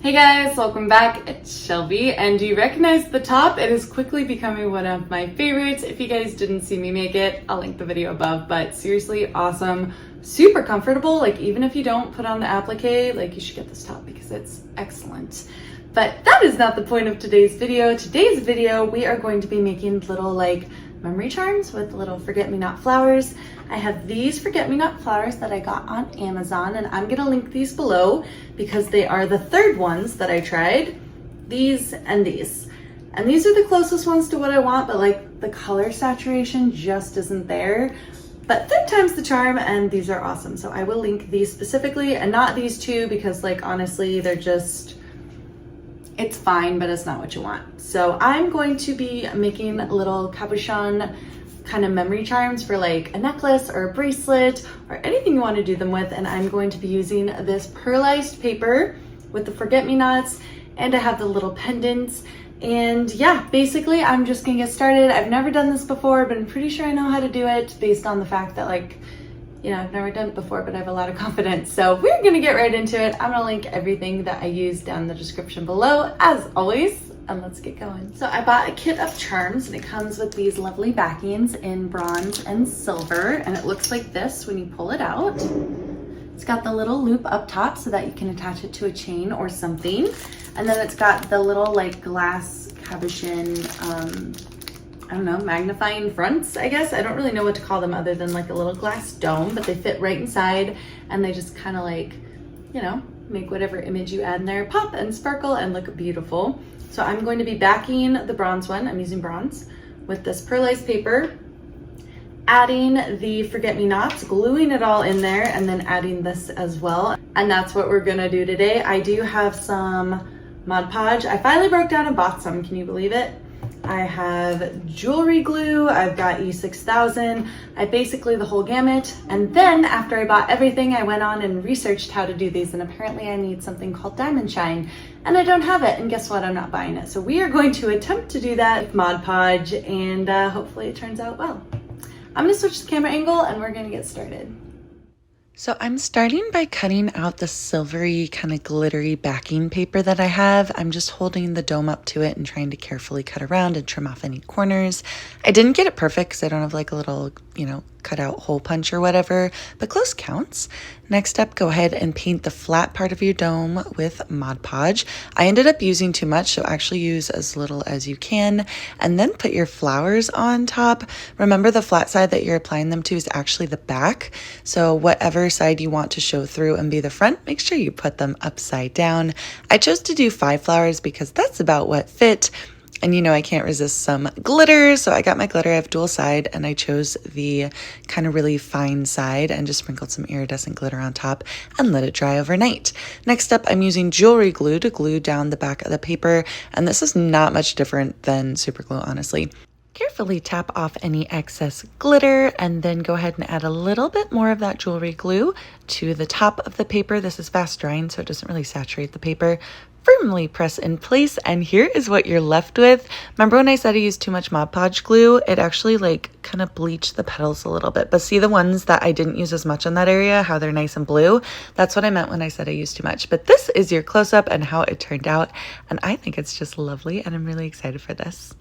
Hey guys, welcome back. It's Shelby, and do you recognize the top? It is quickly becoming one of my favorites. If you guys didn't see me make it, I'll link the video above, but seriously awesome, super comfortable. Like even if you don't put on the applique, like you should get this top because it's excellent. But that is not the point of today's video. Today's video, we are going to be making little like memory charms with little forget-me-not flowers. I have these forget-me-not flowers that I got on Amazon, and I'm gonna link these below because they are the third ones that I tried. These and these. And these are the closest ones to what I want, but like the color saturation just isn't there. But third time's the charm, and these are awesome. So I will link these specifically and not these two because like honestly, they're just, it's fine, but it's not what you want. So I'm going to be making little cabochon kind of memory charms for like a necklace or a bracelet or anything you want to do them with. And I'm going to be using this pearlized paper with the forget-me-nots, and I have the little pendants. And yeah, basically I'm just gonna get started. I've never done this before, but I'm pretty sure I know how to do it based on the fact that like, you know, I've never done it before, but I have a lot of confidence. So we're gonna get right into it. I'm gonna link everything that I use down in the description below, as always, and let's get going. So I bought a kit of charms, and it comes with these lovely backings in bronze and silver, and it looks like this when you pull it out. It's got the little loop up top so that you can attach it to a chain or something. And then it's got the little like glass cabochon, I don't know, magnifying fronts, I guess. I don't really know what to call them other than like a little glass dome, but they fit right inside, and they just kind of like, you know, make whatever image you add in there pop and sparkle and look beautiful. So I'm going to be backing the bronze one, I'm using bronze, with this pearlized paper, adding the forget-me-nots, gluing it all in there, and then adding this as well. And that's what we're gonna do today. I do have some Mod Podge. I finally broke down and bought some, can you believe it? I have jewelry glue, I've got E6000, I basically the whole gamut. And then after I bought everything, I went on and researched how to do these, and apparently I need something called Diamond Shine, and I don't have it, and guess what, I'm not buying it. So we are going to attempt to do that with Mod Podge, and hopefully it turns out well. I'm gonna switch the camera angle and we're gonna get started. So I'm starting by cutting out the silvery kind of glittery backing paper that I have. I'm just holding the dome up to it and trying to carefully cut around and trim off any corners. I didn't get it perfect because I don't have like a little, you know, cut out hole punch or whatever, but close counts. Next up, go ahead and paint the flat part of your dome with Mod Podge. I ended up using too much, so actually use as little as you can, and then put your flowers on top. Remember, the flat side that you're applying them to is actually the back, so whatever side you want to show through and be the front, make sure you put them upside down. I chose to do 5 flowers because that's about what fit. And you know, I can't resist some glitter, so I got my glitter. I have dual side, and I chose the kind of really fine side and just sprinkled some iridescent glitter on top and let it dry overnight. Next up, I'm using jewelry glue to glue down the back of the paper, and this is not much different than super glue, honestly. Carefully tap off any excess glitter, and then go ahead and add a little bit more of that jewelry glue to the top of the paper. This is fast drying, so it doesn't really saturate the paper. Firmly press in place, and here is what you're left with. Remember when I said I used too much Mod Podge glue? It actually like kind of bleached the petals a little bit, but see the ones that I didn't use as much in that area, how they're nice and blue? That's what I meant when I said I used too much. But this is your close-up and how it turned out, and I think it's just lovely, and I'm really excited for this.